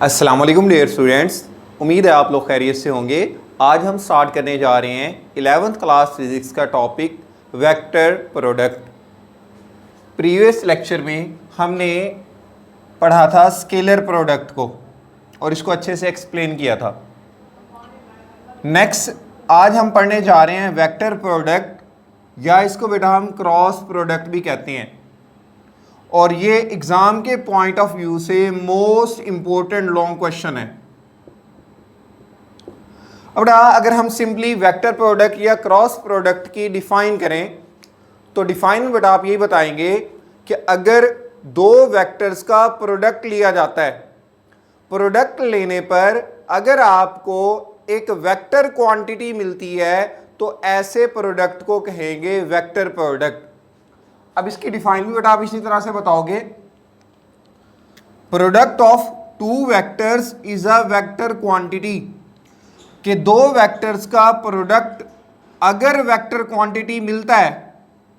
अस्सलाम वालेकुम dear students, उम्मीद है आप लोग खैरियत से होंगे। आज हम स्टार्ट करने जा रहे हैं 11th क्लास फिज़िक्स का topic vector product. Previous lecture में हमने पढ़ा था स्केलर प्रोडक्ट को और इसको अच्छे से एक्सप्लेन किया था। नेक्स्ट आज हम पढ़ने जा रहे हैं वेक्टर प्रोडक्ट, या इसको बेटा हम क्रॉस प्रोडक्ट भी कहते हैं, और ये एग्ज़ाम के पॉइंट ऑफ व्यू से मोस्ट इंपॉर्टेंट लॉन्ग क्वेश्चन है। अब अगर हम सिंपली वेक्टर प्रोडक्ट या क्रॉस प्रोडक्ट की डिफाइन करें तो डिफाइन में बेटा आप यही बताएंगे कि अगर दो वेक्टर्स का प्रोडक्ट लिया जाता है, प्रोडक्ट लेने पर अगर आपको एक वेक्टर क्वांटिटी मिलती है तो ऐसे प्रोडक्ट को कहेंगे वेक्टर प्रोडक्ट। अब इसकी डिफाइन भी बेटा आप इसी तरह से बताओगे, product of two vectors is a vector quantity, कि दो वेक्टर्स का प्रोडक्ट अगर वेक्टर क्वांटिटी मिलता है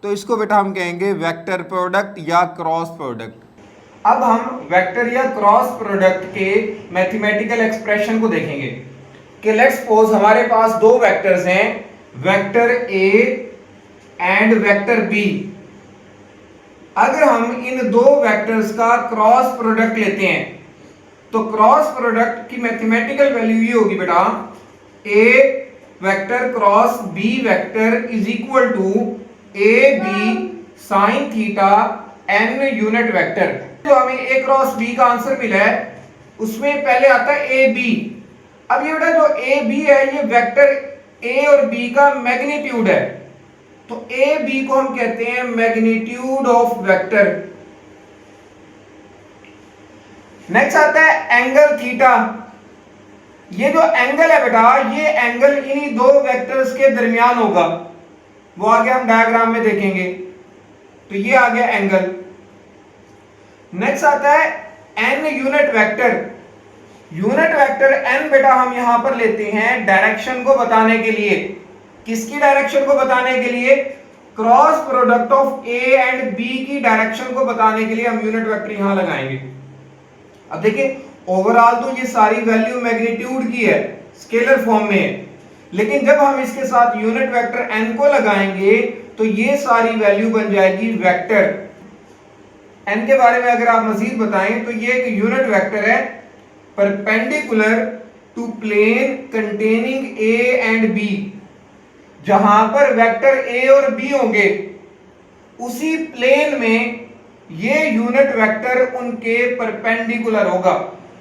तो इसको बेटा हम कहेंगे वेक्टर प्रोडक्ट या क्रॉस प्रोडक्ट। अब हम वेक्टर या क्रॉस प्रोडक्ट के मैथमेटिकल एक्सप्रेशन को देखेंगे कि लेट्स सपोज हमारे पास दो वेक्टर्स हैं, vector a and vector b. अगर हम इन दो वेक्टर्स का क्रॉस प्रोडक्ट लेते हैं तो क्रॉस प्रोडक्ट की मैथमेटिकल वैल्यू ये होगी बेटा, a vector cross b vector is equal to A B sine theta N unit vector. जो हमें ए क्रॉस बी का आंसर मिला है उसमें पहले आता है ए बी। अब ये बेटा जो ए बी है ये वेक्टर ए और बी का मैग्नीट्यूड है, तो ए बी को हम कहते हैं मैग्नीट्यूड ऑफ वेक्टर। नेक्स्ट आता है एंगल थीटा। ये जो एंगल है बेटा ये एंगल इन्हीं दो वेक्टर्स के दरमियान होगा, वो आगे हम डायग्राम में देखेंगे। तो ये आ गया एंगल। नेक्स्ट आता है n unit vector. Unit vector n बेटा हम यहां पर लेते हैं डायरेक्शन को बताने के लिए। किसकी डायरेक्शन को बताने के लिए? Cross product of a and b की डायरेक्शन को बताने के लिए हम यूनिट वेक्टर यहां लगाएंगे। अब देखिए ओवरऑल तो ये सारी वैल्यू मैग्नीट्यूड की है, स्केलर फॉर्म में है, लेकिन जब हम इसके साथ यूनिट वेक्टर एन को लगाएंगे तो ये सारी वैल्यू बन जाएगी वेक्टर। एन के बारे में अगर आप मजीद बताएं तो ये एक यूनिट वेक्टर है perpendicular to plane containing a and b. जहां पर वेक्टर ए और बी होंगे उसी प्लेन में ये यूनिट वेक्टर उनके परपेंडिकुलर होगा,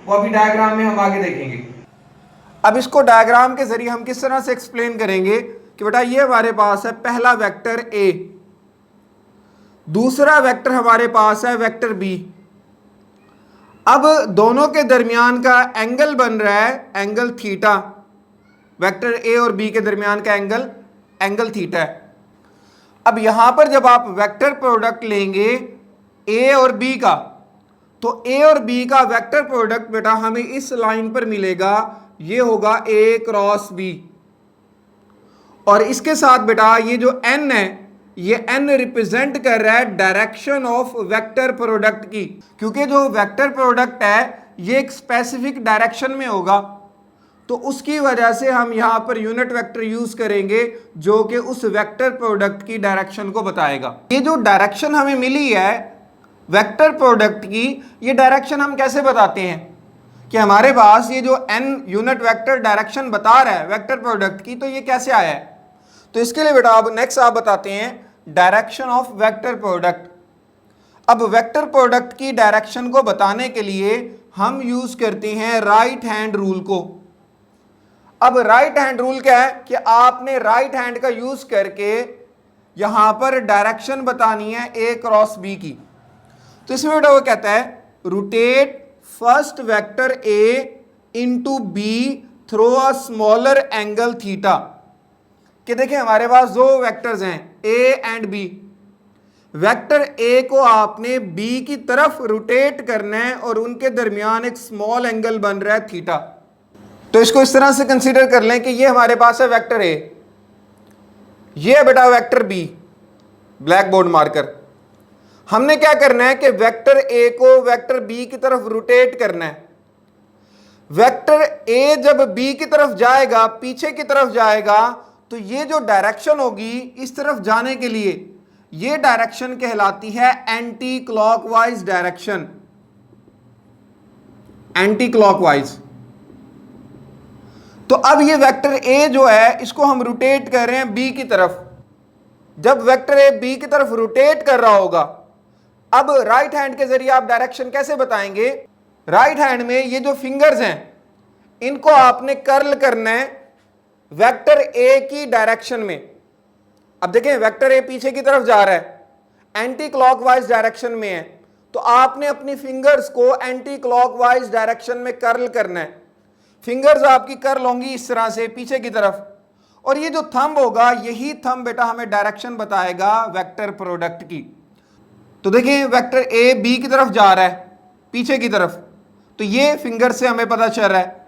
वो अभी डायग्राम में हम आगे देखेंगे। अब इसको डायग्राम के जरिए हम किस तरह से एक्सप्लेन करेंगे कि बेटा ये हमारे पास है पहला वेक्टर ए, दूसरा वेक्टर हमारे पास है वेक्टर बी। अब दोनों के दरमियान का एंगल बन रहा है एंगल थीटा, वेक्टर ए और बी के दरमियान का एंगल थीटा है। अब यहां पर जब आप वेक्टर प्रोडक्ट लेंगे ए और बी का, तो ए और बी का वेक्टर प्रोडक्ट बेटा हमें इस लाइन पर मिलेगा, ये होगा ए क्रॉस बी। और इसके साथ बेटा ये जो एन है ये एन रिप्रेजेंट कर रहा है डायरेक्शन ऑफ वेक्टर प्रोडक्ट की, क्योंकि जो वेक्टर प्रोडक्ट है ये एक स्पेसिफिक डायरेक्शन में होगा, तो उसकी वजह से हम यहां पर यूनिट वेक्टर यूज करेंगे जो कि उस वेक्टर प्रोडक्ट की डायरेक्शन को बताएगा। ये जो डायरेक्शन हमें मिली है वेक्टर प्रोडक्ट की, ये डायरेक्शन हम कैसे बताते हैं कि हमारे पास ये जो एन यूनिट वेक्टर डायरेक्शन बता रहा है वेक्टर प्रोडक्ट की, तो ये कैसे आया है? तो इसके लिए बेटा अब नेक्स्ट आप बताते हैं डायरेक्शन ऑफ वेक्टर प्रोडक्ट। अब वेक्टर प्रोडक्ट की डायरेक्शन को बताने के लिए हम यूज करते हैं राइट हैंड रूल को। अब राइट हैंड रूल क्या है कि आपने राइट हैंड का यूज करके यहां पर डायरेक्शन बतानी है ए क्रॉस बी की। तो इसमें बेटा वो कहता है rotate first vector a into b through a smaller angle theta. कि देखिए हमारे पास दो वेक्टर्स हैं ए एंड बी, वेक्टर ए को आपने बी की तरफ रोटेट करना है और उनके दरमियान एक स्मॉल एंगल बन रहा है थीटा। तो इसको इस तरह से कंसीडर कर लें कि ये हमारे पास है वेक्टर ए, ये है बेटा vector b, blackboard marker. हमने क्या करना है कि वेक्टर ए को वेक्टर बी की तरफ रोटेट करना है। वेक्टर ए जब बी की तरफ जाएगा, पीछे की तरफ जाएगा, तो ये जो डायरेक्शन होगी इस तरफ जाने के लिए, ये डायरेक्शन कहलाती है anti clockwise direction, anti clockwise. तो अब ये वेक्टर ए जो है इसको हम रोटेट कर रहे हैं बी की तरफ। जब वेक्टर ए बी की तरफ रोटेट कर रहा होगा, अब राइट हैंड के जरिए आप डायरेक्शन कैसे बताएंगे? राइट हैंड में ये जो फिंगर्स हैं इनको आपने कर्ल करना है वेक्टर ए की डायरेक्शन में। अब देखें वेक्टर ए पीछे की तरफ जा रहा है, एंटी क्लॉकवाइज डायरेक्शन में है, तो आपने अपनी फिंगर्स को एंटी क्लॉकवाइज डायरेक्शन में कर्ल करना है। फिंगर्स आपकी कर्ल होंगी इस तरह से पीछे की तरफ, और ये जो थंब होगा यही थंब बेटा हमें डायरेक्शन बताएगा वेक्टर प्रोडक्ट की। तो देखिए वेक्टर ए बी की तरफ जा रहा है पीछे की तरफ, तो ये फिंगर से हमें पता चल रहा है।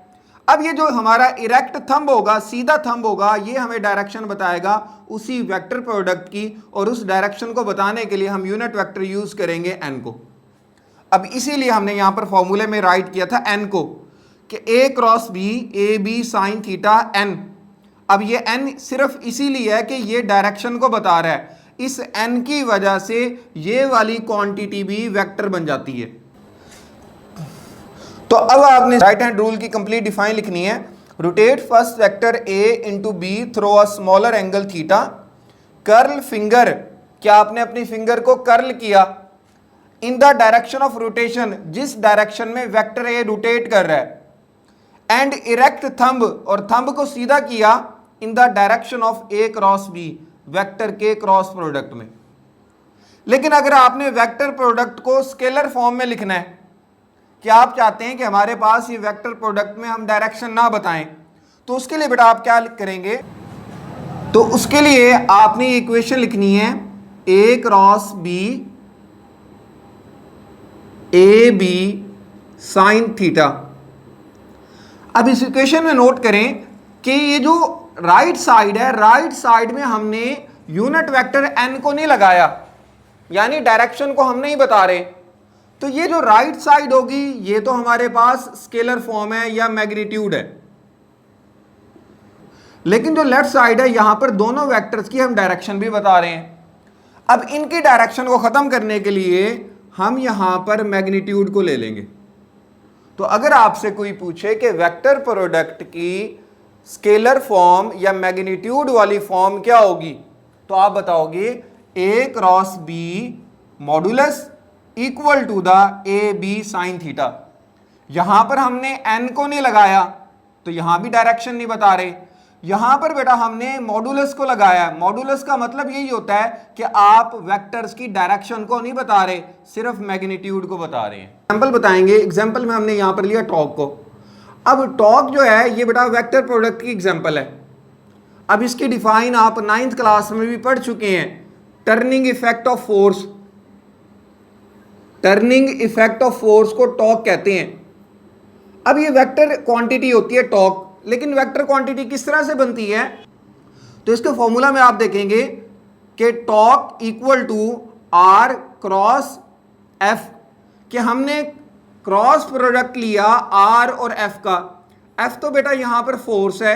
अब ये जो हमारा इरेक्ट थंब होगा, सीधा थंब होगा, ये हमें डायरेक्शन बताएगा उसी वेक्टर प्रोडक्ट की, और उस डायरेक्शन को बताने के लिए हम यूनिट वेक्टर यूज करेंगे एन को। अब इसीलिए हमने यहां पर फॉर्मूले में राइट किया था एन को कि a cross B, A B sine theta n. अब ये एन सिर्फ इसीलिए है कि ये डायरेक्शन को बता रहा है, इस एन की वजह से ये वाली क्वांटिटी भी वेक्टर बन जाती है। तो अब आपने राइट हैंड रूल की कंप्लीट डिफाइन लिखनी है। Rotate first vector a into b through a smaller angle theta, curl finger, क्या आपने अपनी फिंगर को कर्ल किया in the direction of rotation, जिस डायरेक्शन में वेक्टर ए रोटेट कर रहा है, एंड इरेक्ट थंब, और थंब को सीधा किया in the direction of a cross b, vector के क्रॉस प्रोडक्ट में। लेकिन अगर आपने वेक्टर प्रोडक्ट को स्केलर फॉर्म में लिखना है कि आप चाहते हैं कि हमारे पास ये वेक्टर प्रोडक्ट में हम डायरेक्शन ना बताएं, तो उसके लिए बेटा आप क्या करेंगे? तो उसके लिए आपने इक्वेशन लिखनी है ए cross B, A B sine theta. अब इस इक्वेशन में नोट करें कि ये जो राइट साइड है, राइट साइड में हमने यूनिट वेक्टर एन को नहीं लगाया, यानी डायरेक्शन को हम नहीं बता रहे। तो ये जो राइट साइड होगी ये तो हमारे पास स्केलर फॉर्म है या मैग्नीट्यूड है, लेकिन जो लेफ्ट साइड है यहां पर दोनों वेक्टर्स की हम डायरेक्शन भी बता रहे हैं। अब इनकी डायरेक्शन को खत्म करने के लिए हम यहां पर मैग्नीट्यूड को ले लेंगे। तो अगर आपसे कोई पूछे कि वेक्टर प्रोडक्ट की स्केलर फॉर्म या मैग्नीट्यूड वाली फॉर्म क्या होगी, तो आप बताओगे a cross b modulus equal to the a B sine theta. यहां पर हमने एन को नहीं लगाया तो यहां भी डायरेक्शन नहीं बता रहे, यहां पर बेटा हमने मॉडुलस को लगाया। मॉडुलस का मतलब यही होता है कि आप वेक्टर्स की डायरेक्शन को नहीं बता रहे, सिर्फ मैग्नीट्यूड को बता रहे हैं। एग्जांपल बताएंगे। एग्जांपल में हमने यहां पर लिया टॉर्क को। अब टॉर्क जो है ये बेटा वेक्टर प्रोडक्ट की एग्जांपल है। अब इसकी डिफाइन आप 9th क्लास में भी पढ़ चुके हैं, turning effect of force. Turning effect of force को टॉर्क कहते हैं। अब ये वेक्टर क्वांटिटी होती है टॉर्क, लेकिन वेक्टर क्वांटिटी किस तरह से बनती है? तो इसके फॉर्मूला में आप देखेंगे कि torque equal to R cross F, कि हमने क्रॉस प्रोडक्ट लिया आर और एफ का। एफ तो बेटा यहां पर फोर्स है,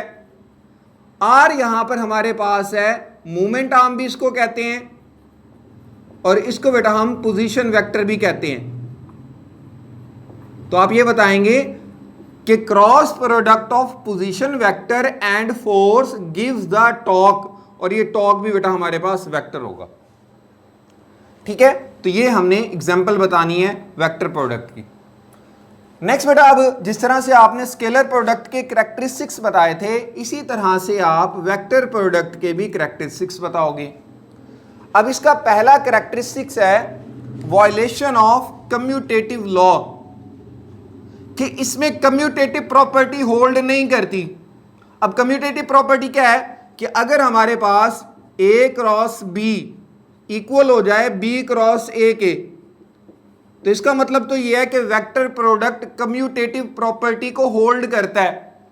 आर यहां पर हमारे पास है मूवमेंट आर्म भी इसको कहते हैं, और इसको बेटा हम पोजीशन वेक्टर भी कहते हैं। तो आप ये बताएंगे कि cross product of position vector and force gives the torque, और ये टॉर्क भी बेटा हमारे पास वेक्टर होगा। ठीक है, तो ये हमने एग्जांपल बतानी है वेक्टर प्रोडक्ट की। नेक्स्ट बेटा, अब जिस तरह से आपने स्केलर प्रोडक्ट के कैरेक्टरिस्टिक्स बताए थे, इसी तरह से आप वेक्टर प्रोडक्ट के भी कैरेक्टरिस्टिक्स बताओगे। अब इसका पहला कैरेक्टरिस्टिक्स है वायलेशन ऑफ कम्यूटेटिव लॉ, कि इसमें कम्यूटेटिव प्रॉपर्टी होल्ड नहीं करती। अब कम्यूटेटिव प्रॉपर्टी क्या है कि अगर हमारे पास ए क्रॉस बी इक्वल हो जाए बी क्रॉस ए के, तो इसका मतलब तो यह है कि वेक्टर प्रोडक्ट कम्यूटेटिव प्रॉपर्टी को होल्ड करता है।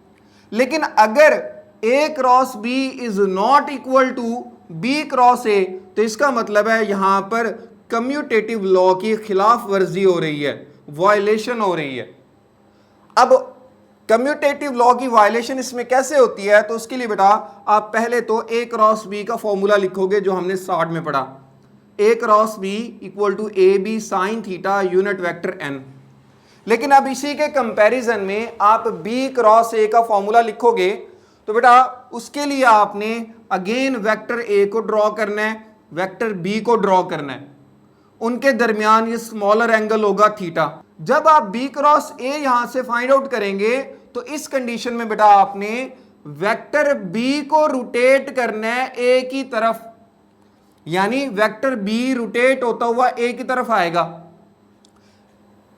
लेकिन अगर a cross B is not equal to B cross a, तो इसका मतलब है यहां पर कम्यूटेटिव लॉ की खिलाफ वर्जी हो रही है, वायलेशन हो रही है। अब कम्यूटेटिव लॉ की वायलेशन इसमें कैसे होती है, तो उसके लिए बेटा आप पहले तो ए क्रॉस बी का फॉर्मूला लिखोगे जो हमने 60 में पढ़ा, a cross B equal to A B sine theta unit vector n. लेकिन अब इसी के कंपैरिजन में आप बी क्रॉस ए का फॉर्मूला लिखोगे तो बेटा उसके लिए आपने अगेन वेक्टर ए को ड्रॉ करना है, वेक्टर बी को ड्रॉ करना है, उनके दरमियान ये स्मॉलर एंगल होगा थीटा। जब आप बी क्रॉस ए यहां से फाइंड आउट करेंगे तो इस कंडीशन में बेटा आपने वेक्टर बी को रोटेट करना है ए की तरफ, यानी वेक्टर बी रोटेट होता हुआ ए की तरफ आएगा।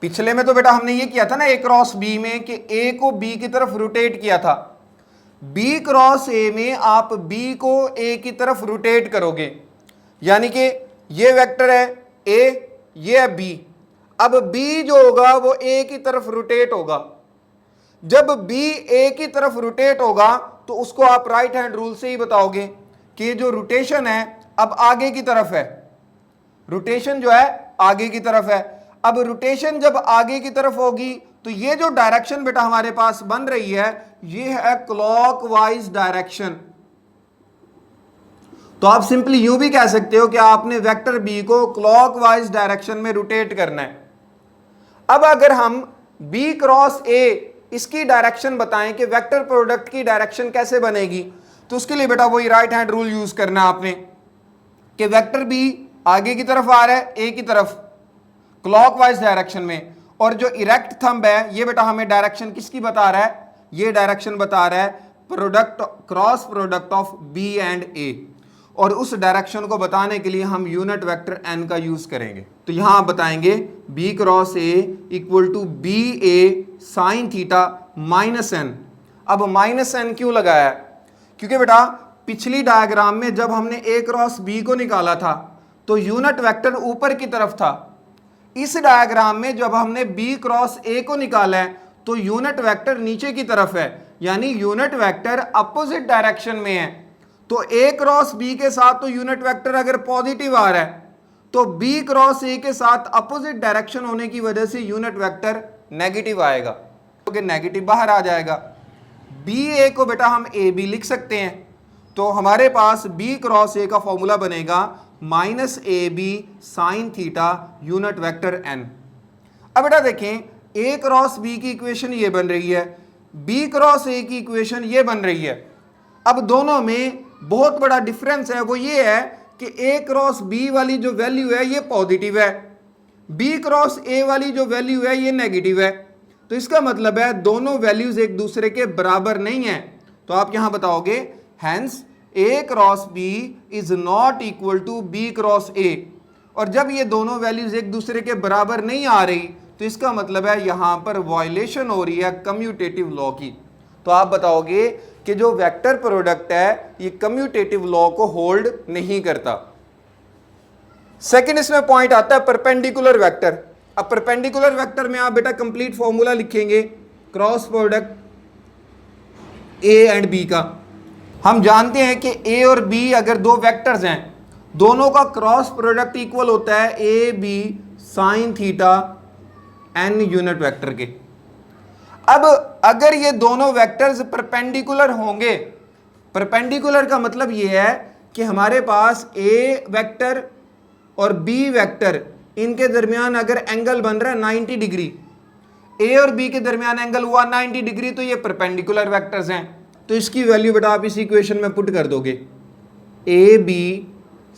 पिछले में तो बेटा हमने ये किया था ना ए क्रॉस बी में कि ए को बी की तरफ रोटेट किया था, बी क्रॉस ए में आप बी को ए की तरफ रोटेट करोगे, यानी कि ये वेक्टर है ए, ये है बी। अब बी जो होगा वो ए की तरफ रोटेट होगा। जब बी ए की तरफ रोटेट होगा तो उसको आप राइट हैंड रूल से ही बताओगे कि जो रोटेशन है अब आगे की तरफ है, रोटेशन जो है आगे की तरफ है। अब रोटेशन जब आगे की तरफ होगी तो ये जो डायरेक्शन बेटा हमारे पास बन रही है ये है क्लॉकवाइज डायरेक्शन। तो आप सिंपली यूं भी कह सकते हो कि आपने वेक्टर बी को क्लॉकवाइज डायरेक्शन में रोटेट करना है। अब अगर हम बी क्रॉस ए इसकी डायरेक्शन बताएं कि वेक्टर प्रोडक्ट की डायरेक्शन कैसे बनेगी, तो उसके लिए बेटा वही राइट हैंड रूल यूज करना है आपने कि वेक्टर बी आगे की तरफ आ रहा है ए की तरफ क्लॉकवाइज डायरेक्शन में, और जो इरेक्ट थंब है ये बेटा हमें डायरेक्शन किसकी बता रहा है, ये डायरेक्शन बता रहा है product cross product of b and a, और उस डायरेक्शन को बताने के लिए हम यूनिट वेक्टर एन का यूज करेंगे। तो यहां आप बताएंगे b cross A equal to b a sine theta minus n. अब माइनस एन क्यों लगाया, क्योंकि बेटा पिछली डायग्राम में जब हमने ए क्रॉस बी को निकाला था तो यूनिट वेक्टर ऊपर की तरफ था। इस डायग्राम में जब हमने बी क्रॉस ए को निकाला है तो यूनिट वेक्टर नीचे की तरफ है, यानी यूनिट वेक्टर अपोजिट डायरेक्शन में है। तो ए क्रॉस बी के साथ तो यूनिट वेक्टर अगर पॉजिटिव आ रहा है तो बी क्रॉस ए के साथ अपोजिट डायरेक्शन होने की वजह से यूनिट वेक्टर नेगेटिव आएगा, क्योंकि नेगेटिव बाहर आ जाएगा। बी ए को बेटा हम ए बी लिख सकते हैं, तो हमारे पास बी क्रॉस ए का फॉर्मूला बनेगा minus A B sine theta unit vector N. अब बेटा देखें ए क्रॉस बी की इक्वेशन ये बन रही है, बी क्रॉस ए की इक्वेशन ये बन रही है। अब दोनों में बहुत बड़ा डिफरेंस है, वो ये है कि ए क्रॉस बी वाली जो वैल्यू है ये पॉजिटिव है, बी क्रॉस ए वाली जो वैल्यू है ये नेगेटिव है। तो इसका मतलब है दोनों वैल्यूज एक दूसरे के बराबर नहीं है। तो आप यहां बताओगे hence A cross B is not equal to B cross A, और जब ये दोनों वैल्यूज एक दूसरे के बराबर नहीं आ रही तो इसका मतलब है यहां पर वायलेशन हो रही है कम्यूटेटिव लॉ की। तो आप बताओगे कि जो वेक्टर प्रोडक्ट है ये कम्यूटेटिव लॉ को होल्ड नहीं करता। सेकंड इसमें पॉइंट आता है परपेंडिकुलर वेक्टर। अब परपेंडिकुलर वेक्टर में आप बेटा कंप्लीट फॉर्मूला लिखेंगे cross product A and B का। हम जानते हैं कि ए और बी अगर दो वेक्टर्स हैं, दोनों का क्रॉस प्रोडक्ट इक्वल होता है A B sine theta N unit vector के। अब अगर ये दोनों वेक्टर्स परपेंडिकुलर होंगे, परपेंडिकुलर का मतलब ये है कि हमारे पास ए वेक्टर और बी वेक्टर इनके दरमियान अगर एंगल बन रहा है 90 डिग्री, ए और बी के दरमियान एंगल हुआ 90 डिग्री, तो ये परपेंडिकुलर वेक्टर्स हैं। तो इसकी वैल्यू बेटा आप इस इक्वेशन में पुट कर दोगे ए बी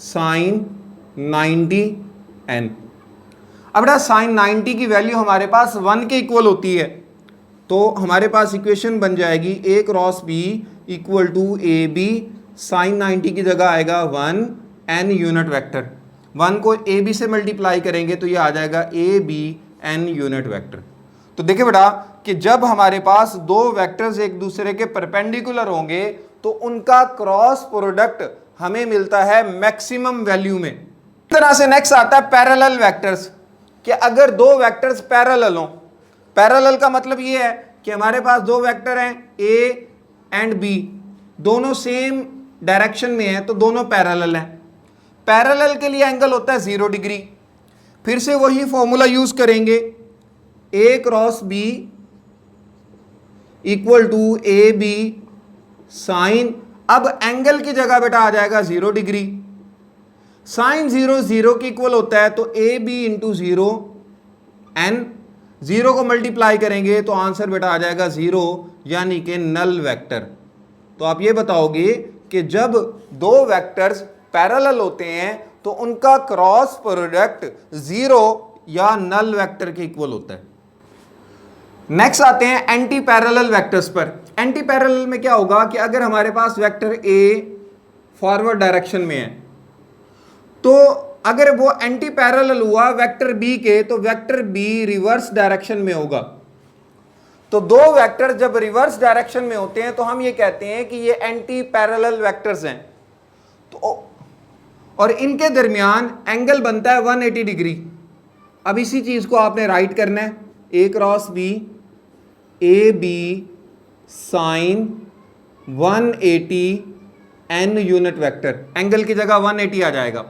साइन 90 एन। अब बेटा साइन 90 की वैल्यू हमारे पास 1 के इक्वल होती है, तो हमारे पास इक्वेशन बन जाएगी A cross B equal to A B sine 90 की जगह आएगा 1 एन यूनिट वेक्टर। 1 को ए बी से मल्टीप्लाई करेंगे तो ये आ जाएगा A B N unit vector. तो देखिए बेटा कि जब हमारे पास दो वेक्टर्स एक दूसरे के परपेंडिकुलर होंगे तो उनका क्रॉस प्रोडक्ट हमें मिलता है मैक्सिमम वैल्यू में। इस तरह से नेक्स्ट आता है पैरेलल वेक्टर्स, कि अगर दो वेक्टर्स पैरेलल हों, पैरेलल का मतलब ये है कि हमारे पास दो वेक्टर हैं ए एंड बी, दोनों सेम डायरेक्शन में हैं तो दोनों पैरेलल हैं। पैरेलल के लिए एंगल होता है 0 डिग्री। फिर से वही फॉर्मूला यूज करेंगे, A cross B equal to A B sine, अब एंगल की जगह बेटा आ जाएगा 0 डिग्री। साइन 0 0 के इक्वल होता है, तो ए बी इंटू 0 एन, 0 को मल्टीप्लाई करेंगे तो आंसर बेटा आ जाएगा 0, यानी कि नल वेक्टर। तो आप ये बताओगे कि जब दो वेक्टर्स पैरेलल होते हैं तो उनका क्रॉस प्रोडक्ट 0 या नल वेक्टर के इक्वल होता है। नेक्स्ट आते हैं एंटी पैरेलल वेक्टर्स पर। एंटी पैरेलल में क्या होगा कि अगर हमारे पास वेक्टर ए फॉरवर्ड डायरेक्शन में है, तो अगर वो एंटी पैरेलल हुआ वेक्टर बी के, तो वेक्टर बी रिवर्स डायरेक्शन में होगा। तो दो वेक्टर जब रिवर्स डायरेक्शन में होते हैं तो हम ये कहते हैं कि ये एंटी पैरेलल वेक्टर्स हैं। तो और इनके दरमियान एंगल बनता है 180 डिग्री। अब इसी चीज को आपने राइट करना है, ए cross B, A B sine 180 N unit vector, angle की जगह 180 आ जाएगा।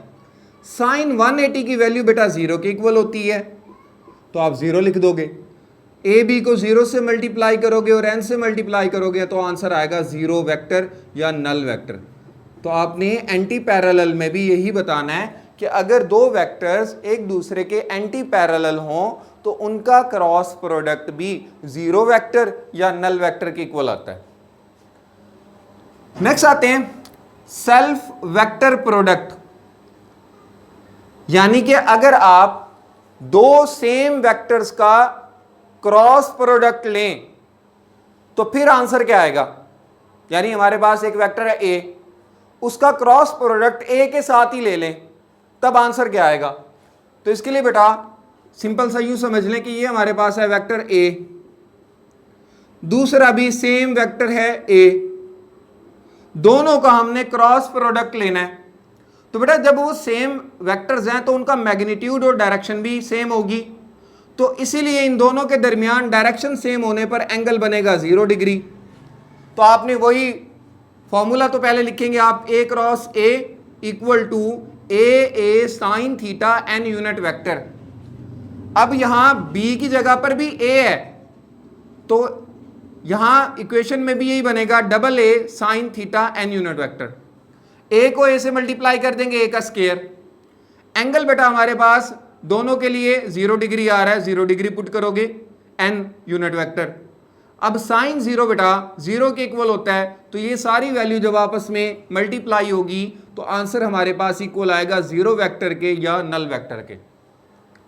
साइन 180 की वैल्यू बेटा 0 के इक्वल होती है, तो आप 0 लिख दोगे। ए बी को 0 से मल्टीप्लाई करोगे और एन से मल्टीप्लाई करोगे तो आंसर आएगा 0 वेक्टर या नल वेक्टर। तो आपने एंटी पैरेलल में भी यही बताना है कि अगर दो वेक्टर्स एक दूसरे के एंटी पैरेलल हों तो उनका क्रॉस प्रोडक्ट भी 0 वेक्टर या नल वेक्टर के इक्वल आता है। नेक्स्ट आते हैं सेल्फ वेक्टर प्रोडक्ट, यानी कि अगर आप दो सेम वेक्टर्स का क्रॉस प्रोडक्ट लें तो फिर आंसर क्या आएगा। यानी हमारे पास एक वेक्टर है ए, उसका क्रॉस प्रोडक्ट ए के साथ ही ले लें, तब आंसर क्या आएगा। तो इसके लिए बेटा सिंपल सा यूं समझ लें कि ये हमारे पास है वेक्टर ए, दूसरा भी सेम वेक्टर है ए, दोनों का हमने क्रॉस प्रोडक्ट लेना है। तो बेटा जब वो सेम वेक्टर्स हैं तो उनका मैग्नीट्यूड और डायरेक्शन भी सेम होगी, तो इसीलिए इन दोनों के दरमियान डायरेक्शन सेम होने पर एंगल बनेगा 0 डिग्री। तो आपने वही फॉर्मूला तो पहले लिखेंगे आप, A cross A equal to A sine theta N unit vector. अब यहां बी की जगह पर भी ए है, तो यहां इक्वेशन में भी यही बनेगा, double A sine theta N unit vector. ए को ए से मल्टीप्लाई कर देंगे, ए का स्क्वायर। एंगल बेटा हमारे पास दोनों के लिए 0 डिग्री आ रहा है, 0 डिग्री पुट करोगे, एन यूनिट वेक्टर। अब साइन 0 बेटा 0 के इक्वल होता है, तो ये सारी वैल्यू जब आपस में मल्टीप्लाई होगी तो आंसर हमारे पास इक्वल आएगा 0 वेक्टर के या नल वेक्टर के।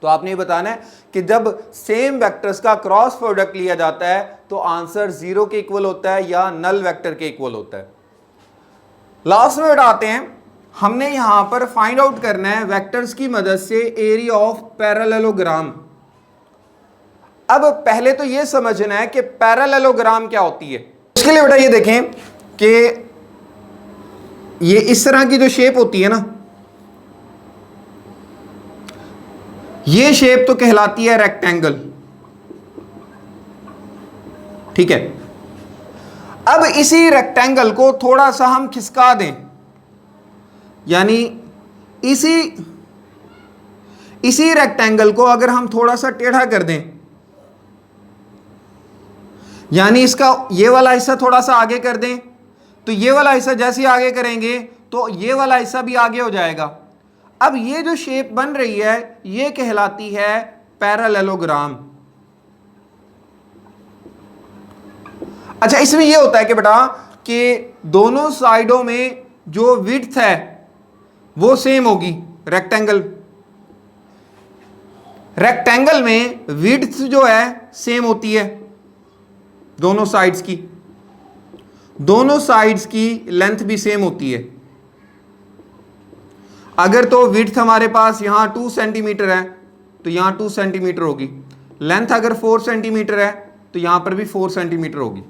तो आपने ये बताना है कि जब सेम वेक्टर्स का क्रॉस प्रोडक्ट लिया जाता है तो आंसर 0 के इक्वल होता है या नल वेक्टर के इक्वल होता है। लास्ट में बेटा आते हैं, हमने यहां पर फाइंड आउट करना है वेक्टर्स की मदद से एरिया ऑफ पैरेललोग्राम। अब पहले तो यह समझना है कि पैरेललोग्राम क्या होती है। उसके लिए बेटा ये देखें कि ये इस तरह की जो शेप होती है ना, ये शेप तो कहलाती है रेक्टेंगल, ठीक है। अब इसी रेक्टेंगल को थोड़ा सा हम खिसका दें, यानी इसी रेक्टेंगल को अगर हम थोड़ा सा टेढ़ा कर दें, यानी इसका ये वाला हिस्सा थोड़ा सा आगे कर दें, तो ये वाला हिस्सा जैसे ही आगे करेंगे तो ये वाला हिस्सा भी आगे हो जाएगा। अब ये जो शेप बन रही है ये कहलाती है पैरेललोग्राम। अच्छा, इसमें ये होता है कि बेटा कि दोनों साइडों में जो विड्थ है वो सेम होगी। रेक्टेंगल में विड्थ जो है सेम होती है दोनों साइड्स की, दोनों साइड्स की लेंथ भी सेम होती है। अगर तो विड्थ हमारे पास यहां 2 सेंटीमीटर है तो यहां 2 सेंटीमीटर होगी, लेंथ अगर 4 सेंटीमीटर है तो यहां पर भी 4 सेंटीमीटर होगी।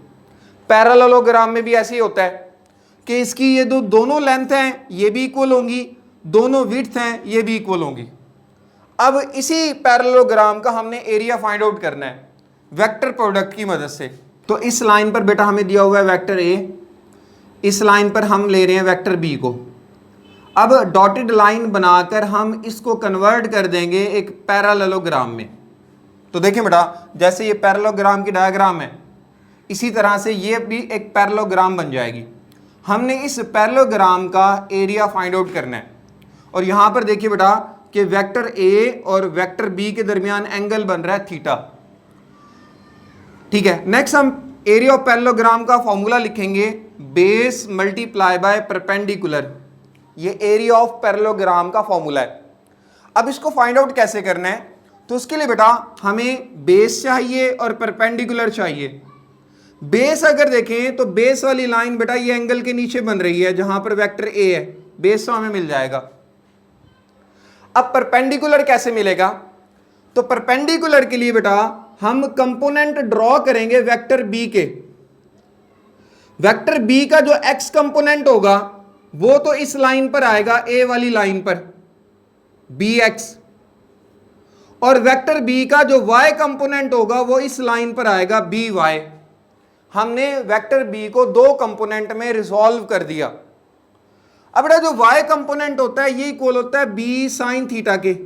पैरेललोग्राम में भी ऐसे ही होता है कि इसकी ये दोनों लेंथ हैं ये भी इक्वल होंगी, दोनों विड्थ हैं ये भी इक्वल होंगी। अब इसी पैरेललोग्राम का हमने एरिया फाइंड आउट करना है वेक्टर प्रोडक्ट की मदद से। तो इस लाइन पर बेटा हमें दिया हुआ है वेक्टर ए, इस लाइन पर हम ले रहे हैं वेक्टर बी को। अब डॉटेड लाइन बनाकर हम इसको कन्वर्ट कर देंगे एक पैरेललोग्राम में। तो देखिए बेटा, जैसे ये पैरेललोग्राम की डायग्राम है, इसी तरह से ये भी एक पैरेललोग्राम बन जाएगी। हमने इस पैरेललोग्राम का एरिया फाइंड आउट करना है। और यहाँ पर देखिए बेटा कि वेक्टर ए और वेक्टर बी के दरमियान एंगल बन रहा है थीटा। ठीक है, नेक्स्ट हम एरिया ऑफ पैरेललोग्राम का फॉर्मूला लिखेंगे, बेस मल्टीप्लाई बाय परपेंडिकुलर। ये एरिया ऑफ पैरेललोग्राम का फॉर्मूला है। अब इसको फाइंड आउट कैसे करना है, तो उसके लिए बेटा हमें बेस चाहिए और परपेंडिकुलर चाहिए। बेस अगर देखें तो बेस वाली लाइन बेटा ये एंगल के नीचे बन रही है जहां पर वेक्टर ए है, बेस तो हमें मिल जाएगा। अब परपेंडिकुलर कैसे मिलेगा, तो परपेंडिकुलर के लिए बेटा हम कंपोनेंट ड्रॉ करेंगे वेक्टर बी के। वेक्टर बी का जो एक्स कंपोनेंट होगा वो तो इस लाइन पर आएगा, ए वाली लाइन पर, बी एक्स। और वेक्टर बी का जो वाई कंपोनेंट होगा वो इस लाइन पर आएगा, बी वाई। हमने वेक्टर बी को दो कंपोनेंट में रिजॉल्व कर दिया। अब बेटा जो वाई कंपोनेंट होता है ये इक्वल होता है बी साइन थीटा के।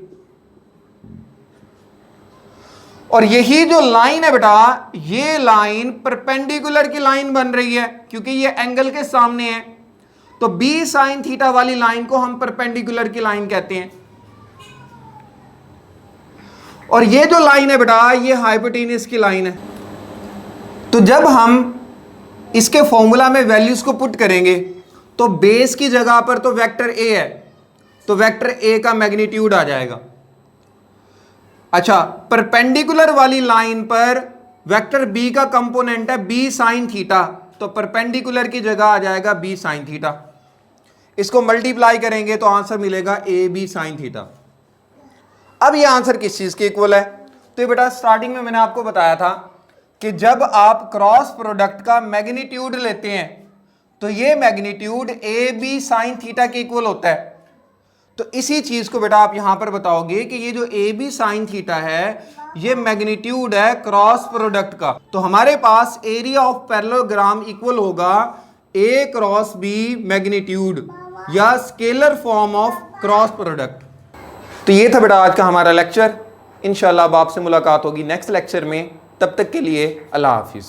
और यही जो लाइन है बेटा, ये लाइन परपेंडिकुलर की लाइन बन रही है क्योंकि ये एंगल के सामने है। तो बी साइन थीटा वाली लाइन को हम परपेंडिकुलर की लाइन कहते हैं। और ये जो लाइन है बेटा ये हाइपोटेन्यूस की लाइन है। तो जब हम इसके फॉर्मूला में वैल्यूज को पुट करेंगे तो बेस की जगह पर तो वेक्टर ए है, तो वेक्टर ए का मैग्नीट्यूड आ जाएगा। अच्छा, परपेंडिकुलर वाली लाइन पर वेक्टर बी का कंपोनेंट है बी साइन थीटा, तो परपेंडिकुलर की जगह आ जाएगा बी साइन थीटा। इसको मल्टीप्लाई करेंगे तो आंसर मिलेगा ए बी साइन थीटा। अब ये आंसर किस चीज के इक्वल है, तो ये बेटा स्टार्टिंग में मैंने आपको बताया था कि जब आप क्रॉस प्रोडक्ट का मैग्नीट्यूड लेते हैं तो ये magnitude A B sine theta के इक्वल होता है। तो इसी चीज को बेटा आप यहां पर बताओगे कि ये जो ए बी साइन थीटा है ये मैग्नीट्यूड है क्रॉस प्रोडक्ट का। तो हमारे पास एरिया ऑफ पैरेललोग्राम इक्वल होगा ए क्रॉस बी मैग्नीट्यूड, या scalar form of cross product. तो ये था बेटा आज का हमारा लेक्चर। इंशाल्लाह अब आपसे मुलाकात होगी नेक्स्ट लेक्चर में। तब तक के लिए अल्लाह हाफिज़।